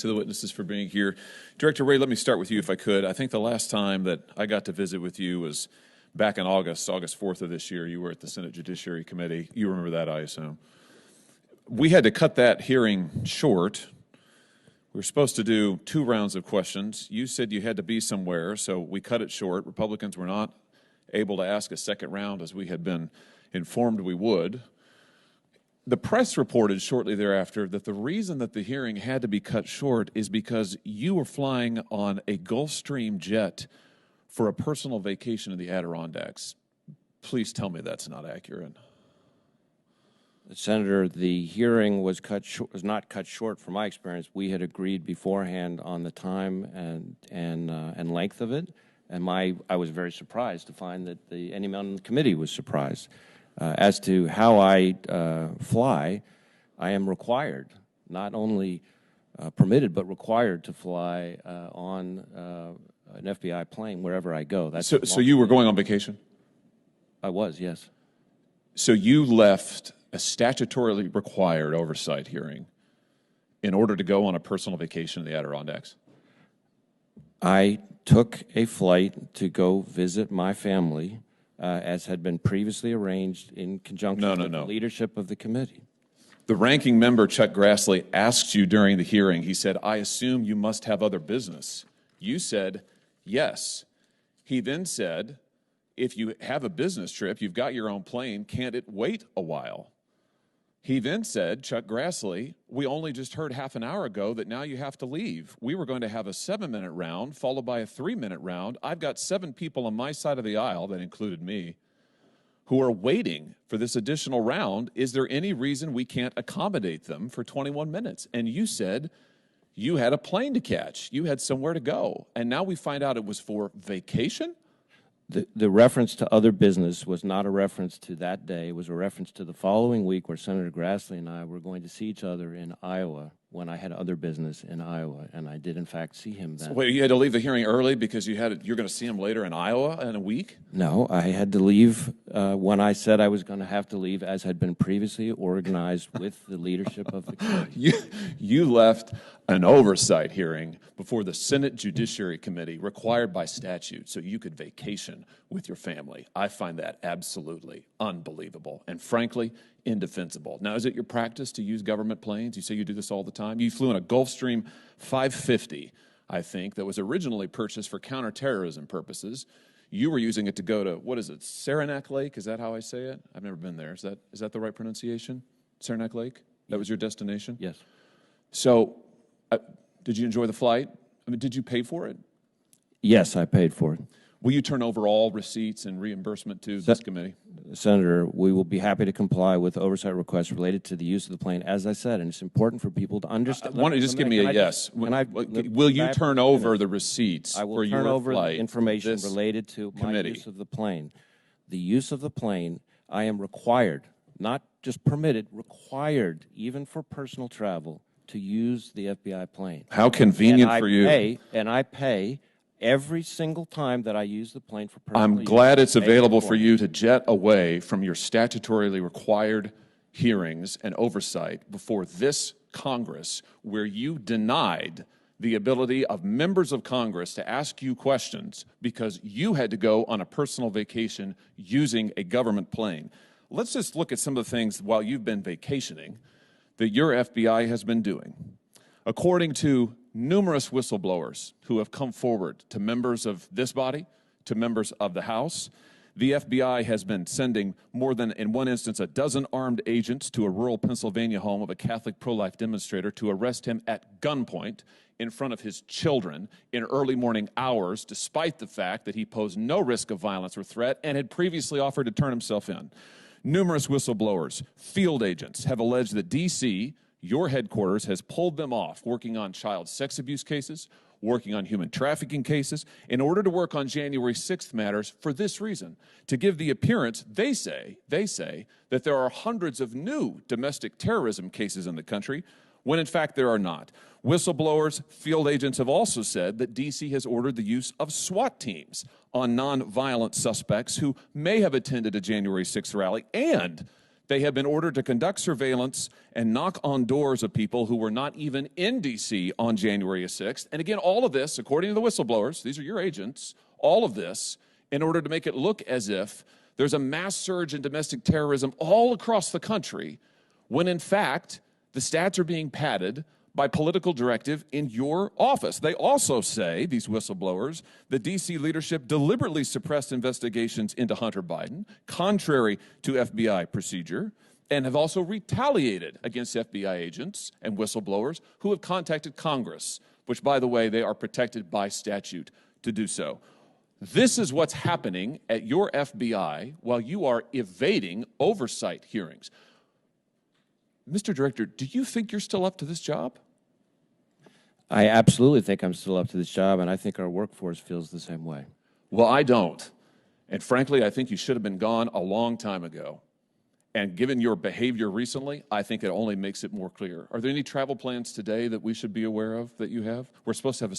to the witnesses for being here. Director Wray, let me start with you if I could. I think the last time that I got to visit with you was back in August 4th of this year. You were at the Senate Judiciary Committee. You remember that, I assume. We had to cut that hearing short. We were supposed to do 2 rounds of questions. You said you had to be somewhere, so we cut it short. Republicans were not able to ask a second round as we had been informed we would. The press reported shortly thereafter that the reason that the hearing had to be cut short is because you were flying on a Gulfstream jet for a personal vacation in the Adirondacks. Please tell me that's not accurate. Senator, the hearing was not cut short from my experience. We had agreed beforehand on the time and length of it, and I was very surprised to find that anyone on the committee was surprised. As to how I fly, I am required, not only permitted, but required to fly on an FBI plane wherever I go. That's so you were going on vacation? I was, yes. So you left a statutorily required oversight hearing in order to go on a personal vacation in the Adirondacks? I took a flight to go visit my family, as had been previously arranged in conjunction with the leadership of the committee. The ranking member, Chuck Grassley, asked you during the hearing, he said, I assume you must have other business. You said, yes. He then said, if you have a business trip, you've got your own plane, can't it wait a while? He then said, Chuck Grassley, we only just heard half an hour ago that now you have to leave. We were going to have a 7-minute round followed by a 3-minute round. I've got 7 people on my side of the aisle, that included me, who are waiting for this additional round. Is there any reason we can't accommodate them for 21 minutes? And you said you had a plane to catch. You had somewhere to go. And now we find out it was for vacation? The reference to other business was not a reference to that day. It was a reference to the following week where Senator Grassley and I were going to see each other in Iowa when I had other business in Iowa, and I did, in fact, see him then. So wait, you had to leave the hearing early because you're going to see him later in Iowa in a week? No, I had to leave when I said I was going to have to leave, as had been previously organized with the leadership of the committee. You left an oversight hearing before the Senate Judiciary Committee required by statute so you could vacation with your family. I find that absolutely unbelievable and, frankly, indefensible. Now, is it your practice to use government planes? You say you do this all the time. You flew in a Gulfstream 550, I think, that was originally purchased for counterterrorism purposes. You were using it to go to, what is it, Saranac Lake? Is that how I say it? I've never been there. Is that the right pronunciation? Saranac Lake? That was your destination? Yes. So, did you enjoy the flight? I mean, did you pay for it? Yes, I paid for it. Will you turn over all receipts and reimbursement to this committee? Senator, we will be happy to comply with oversight requests related to the use of the plane, as I said, and it's important for people to understand. Why don't you just give me a yes? Will you turn over the receipts for your flight? I will turn over the information this related to my committee? Use of the plane. The use of the plane, I am required, not just permitted, required, even for personal travel, to use the FBI plane. How convenient for you. And I pay every single time that I use the plane for personal use. I'm glad it's available for you to jet away from your statutorily required hearings and oversight before this Congress, where you denied the ability of members of Congress to ask you questions because you had to go on a personal vacation using a government plane. Let's just look at some of the things while you've been vacationing that your FBI has been doing. According to numerous whistleblowers who have come forward to members of this body, to members of the House, the FBI has been sending more than, in one instance, a dozen armed agents to a rural Pennsylvania home of a Catholic pro-life demonstrator to arrest him at gunpoint in front of his children in early morning hours, despite the fact that he posed no risk of violence or threat and had previously offered to turn himself in. Numerous whistleblowers, field agents, have alleged that D.C., your headquarters, has pulled them off working on child sex abuse cases, working on human trafficking cases, in order to work on January 6th matters for this reason, to give the appearance, they say, that there are hundreds of new domestic terrorism cases in the country, when in fact there are not. Whistleblowers, field agents have also said that D.C. has ordered the use of SWAT teams on nonviolent suspects who may have attended a January 6th rally, and They have been ordered to conduct surveillance and knock on doors of people who were not even in D.C. on January 6th. And again, all of this, according to the whistleblowers, these are your agents, all of this in order to make it look as if there's a mass surge in domestic terrorism all across the country, when in fact, the stats are being padded by political directive in your office. They also say, these whistleblowers, the D.C. leadership deliberately suppressed investigations into Hunter Biden, contrary to FBI procedure, and have also retaliated against FBI agents and whistleblowers who have contacted Congress, which, by the way, they are protected by statute to do so. This is what's happening at your FBI while you are evading oversight hearings. Mr. Director, do you think you're still up to this job? I absolutely think I'm still up to this job, and I think our workforce feels the same way. Well, I don't. And frankly, I think you should have been gone a long time ago. And given your behavior recently, I think it only makes it more clear. Are there any travel plans today that we should be aware of that you have? We're supposed to have a